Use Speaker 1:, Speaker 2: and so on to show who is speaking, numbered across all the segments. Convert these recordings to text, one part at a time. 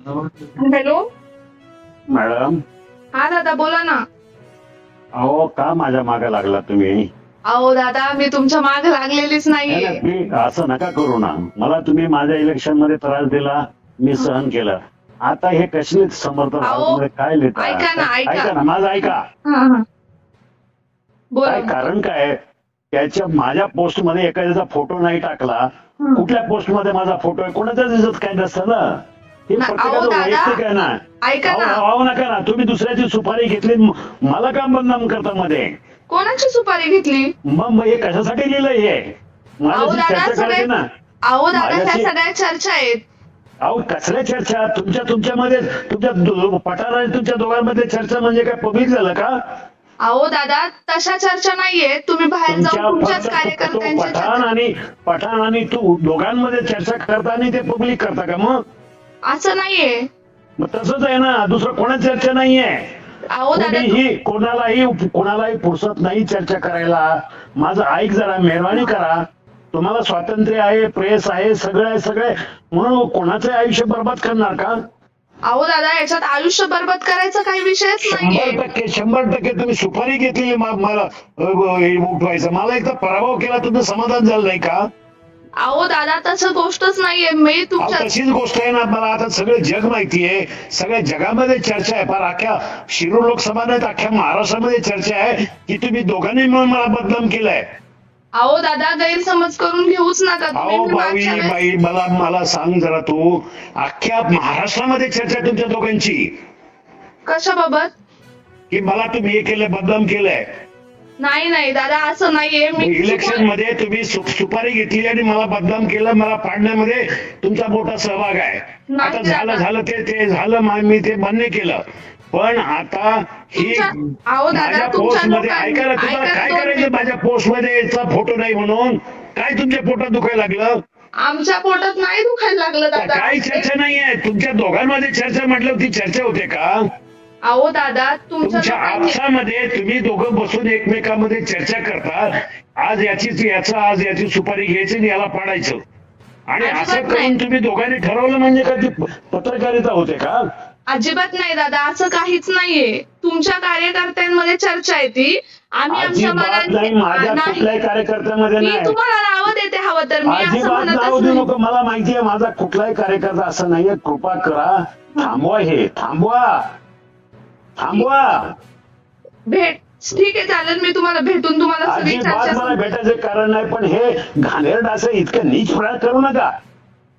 Speaker 1: Hello.
Speaker 2: Madam.
Speaker 1: हा दादा बोला ना.
Speaker 2: अहो का माझ्या मागे लागला तुम्ही?
Speaker 1: अहो दादा मी तुमच्या मागे लागलेलीच नाहीये.
Speaker 2: तुम्ही असं नका करू ना. मला तुम्ही माझ्या इलेक्शन मध्ये त्रास दिला, मी सहन केलं. आता हे कसले समर्थ भारतमध्ये काय लिहिता?
Speaker 1: ऐका ना,
Speaker 2: ऐका ना, माझं ऐका.
Speaker 1: बोला
Speaker 2: काय कारण काय? त्याच्या माझ्या पोस्ट मध्ये एखाद्याचा फोटो नाही टाकला. कुठल्या पोस्ट मध्ये माझा फोटो आहे कोणाचा दिसत काय नसतं ना. हे प्रत्येकाचं वैयक्तिक आहे ना.
Speaker 1: ऐका ना.
Speaker 2: अहो नका ना. तुम्ही दुसऱ्याची सुपारी घेतली, मला का बदनाम करता मध्ये?
Speaker 1: कोणाची सुपारी घेतली?
Speaker 2: मग हे कशासाठी लिहिलंय हे? माझ्याशी चर्चा करायची ना.
Speaker 1: अहो दादा ह्या सगळ्या चर्चा आहेत.
Speaker 2: अहो कसल्या चर्चा? तुमच्यामध्ये तुमच्या पठार आणि तुमच्या दोघांमध्ये चर्चा म्हणजे काय पब्लिक झालं का?
Speaker 1: अहो दादा तशा चर्चा नाहीये. तुम्ही बाहेर जाऊन तुमच्याच
Speaker 2: पठाण आणि तू दोघांमध्ये चर्चा करता आणि ते पब्लिक करता का? मग
Speaker 1: असं नाहीये.
Speaker 2: मग तसंच आहे ना. दुसरं कोणाची चर्चा नाहीये.
Speaker 1: अहो दादा
Speaker 2: कोणालाही फुरसत नाही चर्चा करायला. माझं ऐक जरा, मेहरबानी करा. तुम्हाला स्वातंत्र्य आहे, प्रेस आहे, सगळं आहे, सगळे म्हणून कोणाचं आयुष्य बर्बाद करणार का?
Speaker 1: अहो दादा याच्यात आयुष्य बर्बाद करायचा काही विषयच नाहीये.
Speaker 2: 100% तुम्ही सुपारी घेतली मला उठवायचं. मला एकदा पराभव केला, तुमचं समाधान झालं नाही का?
Speaker 1: अहो दादा तसं गोष्टच नाहीये. मी तुमच्या
Speaker 2: तशीच गोष्ट आहे ना. मला आता सगळं जग माहितीये. सगळ्या जगामध्ये चर्चा आहे. फार अख्ख्या शिरूर लोकसभा नाहीत, अख्ख्या महाराष्ट्रामध्ये चर्चा आहे की तुम्ही दोघांनी मिळून मला बदनाम केलंय.
Speaker 1: अहो दादा गैरसमज करून घेऊच नका.
Speaker 2: अहो बाई मला सांग जरा, तू अख्ख्या महाराष्ट्रामध्ये चर्चा आहे तुमच्या दोघांची.
Speaker 1: कशाबाबत?
Speaker 2: की मला तुम्ही हे केलंय, बदनाम केलंय.
Speaker 1: नाही दादा असं नाहीये. मी
Speaker 2: इलेक्शन मध्ये तुम्ही सुपारी घेतली आणि मला बदनाम केलं. मला पाडण्यामध्ये तुमचा मोठा सहभाग आहे. आता झालं ते झालं. मी ते मान्य केलं. पण आता ही माझ्या पोस्ट मध्ये ऐका ना. तुम्हाला काय करायचं माझ्या पोस्ट मध्ये याचा फोटो नाही म्हणून? काय तुमच्या पोटात दुखायला लागलं?
Speaker 1: आमच्या पोटात नाही दुखायला लागलं दादा.
Speaker 2: काही चर्चा नाहीये. तुमच्या दोघांमध्ये चर्चा म्हटलं ती चर्चा होते का?
Speaker 1: अहो दादा
Speaker 2: तुमच्या आपसामध्ये तुम्ही दोघं बसून एकमेकांमध्ये चर्चा करता. आज याची सुपारी घ्यायची आणि याला पाडायचं. आणि असं करून तुम्ही दोघांनी ठरवलं म्हणजे का ती पत्रकारिता होते का?
Speaker 1: अजिबात नाही दादा. असं काहीच नाहीये. तुमच्या कार्यकर्त्यांमध्ये चर्चा आहे ती. आम्ही आमच्या
Speaker 2: माझ्या कुठल्याही कार्यकर्त्यामध्ये नाही.
Speaker 1: मी तुम्हाला नावं देते हवं तर. मी
Speaker 2: अजिबात नाव देऊ नको. मला माहितीये माझा कुठलाही कार्यकर्ता असं नाहीये. कृपा करा, थांबवा हे. थांबवा.
Speaker 1: भेट ठीक आहे चालेल. मी तुम्हाला भेटून तुम्हाला सगळी चर्चा. मला
Speaker 2: भेटायचं कारण नाही. पण हे घाणेरडं असं इतकं नीच प्रकार करू नका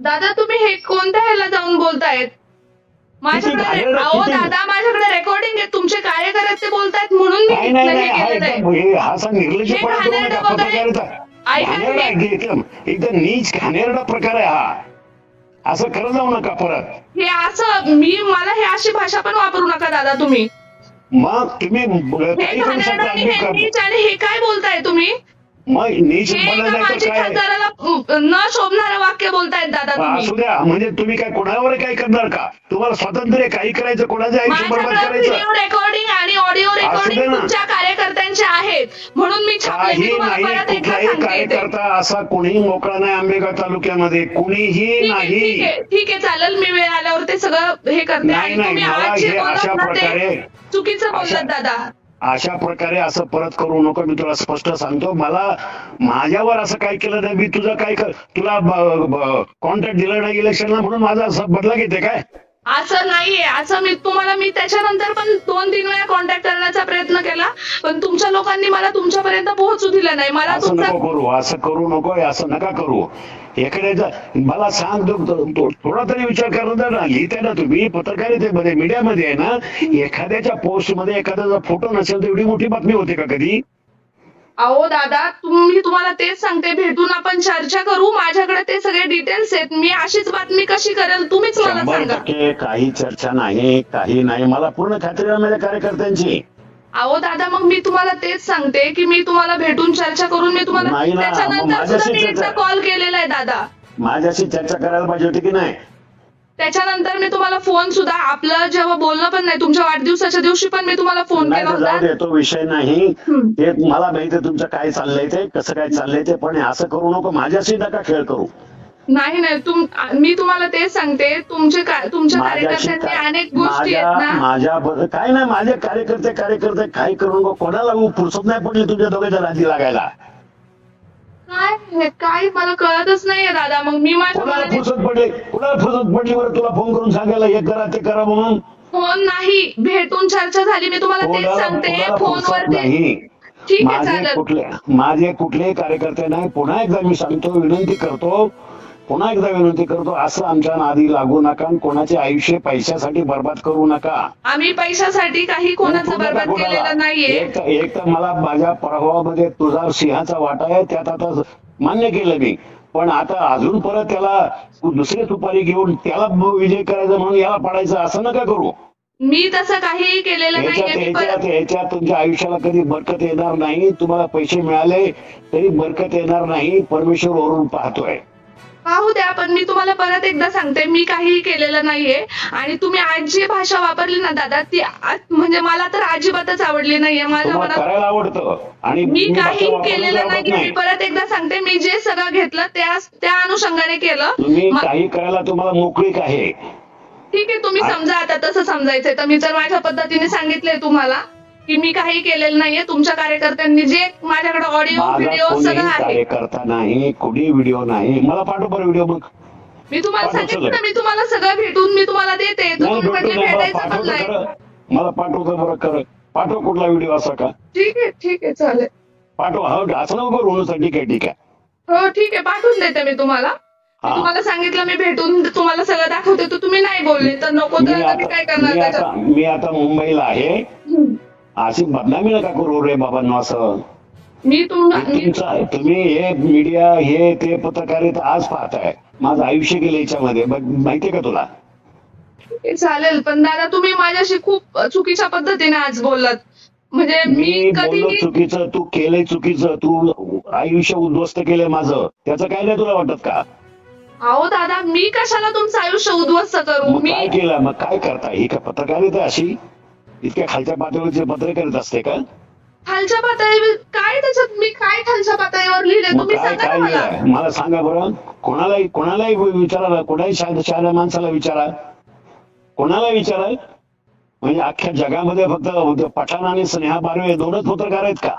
Speaker 1: दादा. तुम्ही हे कोणत्या ह्याला जाऊन बोलतायत? माझ्याकडे अहो दादा माझ्याकडे रेकॉर्डिंग आहे. तुमचे कार्यकर्ते बोलतायत म्हणून मी
Speaker 2: एकदम नीच घाणेरडा प्रकार आहे हा. असं करत जाऊ नका परत.
Speaker 1: हे असं मला हे अशी भाषा पण वापरू नका दादा तुम्ही.
Speaker 2: मग तुम्ही
Speaker 1: हे काय बोलताय तुम्ही?
Speaker 2: मग नीच
Speaker 1: खासदाराला न शोभणारं वाक्य बोलतायत दादा.
Speaker 2: असू द्या. म्हणजे तुम्ही काय कोणावर काय करणार का? तुम्हाला स्वातंत्र्य काही करायचं, कोणाचं आयुष्य बर्बाद करायचं.
Speaker 1: व्हिडिओ रेकॉर्डिंग आणि ऑडिओ रेकॉर्डिंग तुमच्या कार्यकर्त्यांचे आहेत म्हणून मी
Speaker 2: काही नाही. कुठलाही कार्यकर्ता असा कोणीही मोकळा नाही आंबेगाव तालुक्यामध्ये. कुणीही नाही.
Speaker 1: ठीक आहे चालेल. मी वेळ आल्यावर ते सगळं हे करते.
Speaker 2: अशा प्रकारे
Speaker 1: चुकीचं बोलतात दादा.
Speaker 2: अशा प्रकारे असं परत करू नको. मी तुला स्पष्ट सांगतो. मला माझ्यावर असं काय केलं नाही. मी तुझं काय तुला कॉन्ट्रॅक्ट दिलं नाही इलेक्शनला म्हणून माझा असं बदला घेते काय?
Speaker 1: असं नाहीये. असं मी त्याच्यानंतर पण 2-3 वेळा कॉन्टॅक्ट करण्याचा प्रयत्न केला. पण तुमच्या लोकांनी मला तुमच्यापर्यंत पोहोचू दिलं नाही. मला
Speaker 2: असं करू नको. असं नका करू. एखाद्याचा मला सांग, थोडा तरी विचार करणार ना. लिहिताय ना तुम्ही पत्रकारितेमध्ये, मीडियामध्ये आहे ना. एखाद्याच्या पोस्ट मध्ये एखाद्याचा फोटो नसेल तर एवढी मोठी बातमी होते का कधी?
Speaker 1: अहो दादा मी तुम्हाला तेच सांगते. भेटून आपण चर्चा करू. माझ्याकडे ते सगळे डिटेल्स आहेत. मी अशीच बातमी कशी करेल तुम्हीच मला सांगा.
Speaker 2: काही चर्चा नाही, काही नाही. मला पूर्ण खात्री आहे माझ्या कार्यकर्त्यांची.
Speaker 1: अहो दादा मग मी तुम्हाला तेच सांगते की मी तुम्हाला भेटून चर्चा करून मी तुम्हाला त्याच्यानंतर सुद्धा मी एकदा कॉल केलेला आहे दादा.
Speaker 2: माझ्याशी चर्चा करायला पाहिजे होती की नाही?
Speaker 1: त्याच्यानंतर मी तुम्हाला फोन सुद्धा आपलं जेव्हा बोलणं पण नाही, तुमच्या वाढदिवसाच्या दिवशी पण मी तुम्हाला फोन केला होता.
Speaker 2: तो विषय नाही. ते मला माहिती तुमचं काय चाललंय, ते कसं काय चाललंय ते. पण असं करू नको. माझ्याशी नका खेळ करू.
Speaker 1: नाही नाही मी तुम्हाला तेच सांगते, तुमच्या
Speaker 2: माझ्याशी
Speaker 1: कार्यकर्त्यांनी अनेक गोष्टी आहेत ना.
Speaker 2: माझ्या काय नाही, माझे कार्यकर्ते काही करू नको. कोणाला फुरसत नाही पडली तुमच्या दोघांच्या नादी लागायला?
Speaker 1: काय मला कळतच नाहीये दादा. मग मी
Speaker 2: कोणाला फुरसत पडली बरं तुला फोन करून सांगायला हे करा ते करा म्हणून?
Speaker 1: फोन नाही, भेटून चर्चा झाली. मी तुम्हाला तेच सांगते फोनवरती.
Speaker 2: नाही,
Speaker 1: ठीक आहे चालेल.
Speaker 2: माझे कुठलेही कार्यकर्ते नाही. पुन्हा एकदा मी सांगतो, विनंती करतो, असं आमच्या नादी लागू नका. कोणाचे आयुष्य पैशासाठी बर्बाद करू नका.
Speaker 1: आम्ही पैशासाठी काही कोणाचं बर्बाद केलेलं नाहीये.
Speaker 2: एक तर मला माझ्या प्रभावामध्ये तुझा सिंहाचा वाटा आहे, त्यात आता मान्य केलं मी. पण आता अजून परत त्याला दुसरी सुपारी घेऊन त्याला विजय करायचा म्हणून याला पाडायचं असं नका करू.
Speaker 1: मी तसं काहीही केलेलं नाहीये.
Speaker 2: ह्याच्यात तुमच्या आयुष्याला कधी बरकत येणार नाही. तुम्हाला पैसे मिळाले तरी बरकत येणार नाही. परमेश्वर वरून पाहतोय.
Speaker 1: पाहू द्या, पण मी तुम्हाला परत एकदा सांगते, मी काहीही केलेलं नाहीये. आणि तुम्ही आज जी भाषा वापरली ना दादा, ती म्हणजे मला तर अजिबातच आवडली नाहीये. माझ्या मनात
Speaker 2: करायला आवडतं आणि
Speaker 1: मी काही केलेलं नाहीये. मी परत एकदा सांगते, मी जे सगळं घेतलं त्या अनुषंगाने केलं.
Speaker 2: तुम्ही काही करायला तुम्हाला मोकळीक आहे.
Speaker 1: ठीक आहे, तुम्ही समजा आता तसं समजायचंय तर मी तर माझ्या पद्धतीने सांगितलंय तुम्हाला की मी काही केलेलं नाहीये. तुमच्या कार्यकर्त्यांनी जे माझ्याकडे ऑडिओ व्हिडिओ सगळं आहे.
Speaker 2: कार्यकर्ता नाही, कोणी व्हिडिओ नाही. मला पाठव बरं व्हिडिओ. मग
Speaker 1: मी तुम्हाला सांगितलं ना, मी तुम्हाला सगळं भेटून मी तुम्हाला देते. तुम्ही म्हणजे भेटायचं पण नाही.
Speaker 2: मला पाठवतो बरं. पाठव कुठला व्हिडिओ असा का?
Speaker 1: ठीक आहे चालेल.
Speaker 2: पाठव. असं नको रोज. ठीक आहे.
Speaker 1: हो ठीक आहे, पाठवून देते मी तुम्हाला. तुम्हाला सांगितलं मी भेटून तुम्हाला सगळं दाखवते, तर तुम्ही नाही बोलले तर नको. तर मी काय करणार?
Speaker 2: मी आता मुंबईला आहे. अशी बदनामी नका करू रे बाबांनो. असं तुम्ही हे मीडिया हे ते पत्रकारिता आज पाहताय. माझं आयुष्य गेलं याच्यामध्ये, माहितीये का तुला?
Speaker 1: चालेल, पण दादा तुम्ही माझ्याशी खूप चुकीच्या पद्धतीने आज बोललात. म्हणजे मी
Speaker 2: बोललो चुकीचं, तू केलंय चुकीचं, तू आयुष्य उद्ध्वस्त केलंय माझं. त्याचं काय नाही तुला वाटत का?
Speaker 1: अहो दादा, मी कशाला तुमचं आयुष्य उद्ध्वस्त करू? मी
Speaker 2: काय केलं? मग काय करता? ही का पत्रकारिता अशी इतक्या खालच्या पातळीचे पत्रकारिता असते का?
Speaker 1: खालच्या पातळीवर काय? त्याच्यात मी काय खालच्या पातळीवर लिहिले तुम्ही सांगा
Speaker 2: मला सांगा बरं. कोणालाही विचारा, कोणाही शहाण्या माणसाला विचारा, कोणाला विचारा. म्हणजे अख्ख्या जगामध्ये फक्त पठाण आणि स्नेहा बारवे दोनच पत्रकार आहेत का?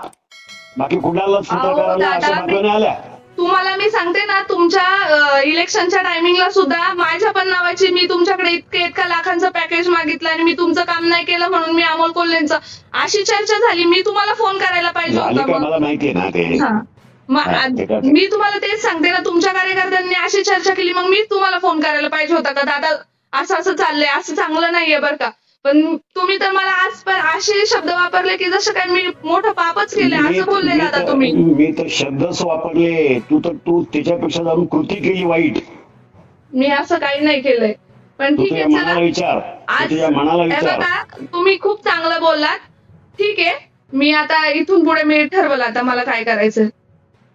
Speaker 2: बाकी कुणालाच पत्रकारांना अशा बातम्या आल्या?
Speaker 1: तुम्हाला मी सांगते ना, तुमच्या इलेक्शनच्या टायमिंगला सुद्धा माझ्या पण नावाची मी तुमच्याकडे इतक्या लाखांचं पॅकेज मागितलं आणि मी तुमचं काम नाही केलं म्हणून मी अमोल कोल्हेंचं अशी चर्चा झाली. मी तुम्हाला फोन करायला पाहिजे होता.
Speaker 2: मला माहितीये ना ते.
Speaker 1: मी तुम्हाला तेच सांगते ना, तुमच्या कार्यकर्त्यांनी अशी चर्चा केली, मग मी तुम्हाला फोन करायला पाहिजे होता का दादा असं चाललंय, असं चांगलं नाहीये बरं का. पण तुम्ही तर मला आज पण असे शब्द वापरले की जसं काय मी मोठं पापच केले असं बोलले दादा तुम्ही.
Speaker 2: मी तर शब्दच वापरले. तू त्याच्यापेक्षा जाऊन कृती केली वाईट.
Speaker 1: मी असं काही नाही केलंय. पण ठीक आहे,
Speaker 2: चला
Speaker 1: तुम्ही खूप चांगलं बोललात. ठीक आहे, मी आता इथून पुढे मी ठरवलं आता मला काय करायचं.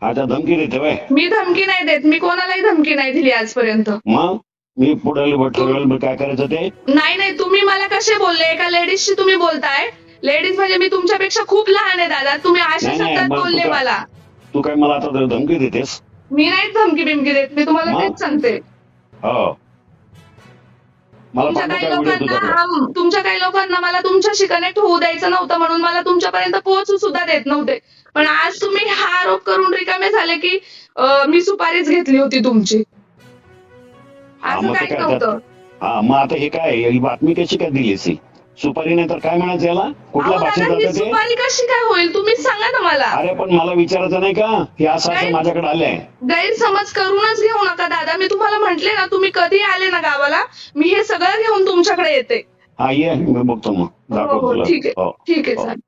Speaker 2: आता धमकी देते? मी
Speaker 1: धमकी नाही देत. मी कोणालाही धमकी नाही दिली आजपर्यंत.
Speaker 2: मग मी पुढे ठरवेल काय करायचं ते.
Speaker 1: नाही, तुम्ही मला कसे बोलले? एका लेडीजशी तुम्ही बोलताय. लेडीज म्हणजे मी तुमच्यापेक्षा खूप लहान आहे दादा. तुम्ही अशा शब्दात बोलले मला.
Speaker 2: तू काय मला आता धमकी देतेस?
Speaker 1: मी नाही धमकी बिमकी देत. मी तुम्हाला तेच सांगते.
Speaker 2: हो,
Speaker 1: तुमच्या काही लोकांना मला तुमच्याशी कनेक्ट होऊ द्यायचं नव्हतं म्हणून मला तुमच्यापर्यंत पोहोचू सुद्धा देत नव्हते. पण आज तुम्ही हा आरोप करून रिकामे झाले की मी सुपारीच घेतली होती तुमची. असं काही नव्हतं.
Speaker 2: मग आता हे काय, ही बातमी कशी काय दिलीस? सुपारी नाही तर काय म्हणायचं याला? कुठल्या भाषेत जातं?
Speaker 1: सुपारी कशी काय होईल तुम्हीच सांगा ना मला.
Speaker 2: अरे पण मला विचारायचं नाही का हे असं माझ्याकडे आलंय?
Speaker 1: गैरसमज करूनच घेऊ नका दादा. मी तुम्हाला म्हंटले ना, तुम्ही कधी आले ना गावाला, मी हे सगळं घेऊन तुमच्याकडे येते.
Speaker 2: हा ये, मी बघतो मग.
Speaker 1: ठीक आहे चालेल.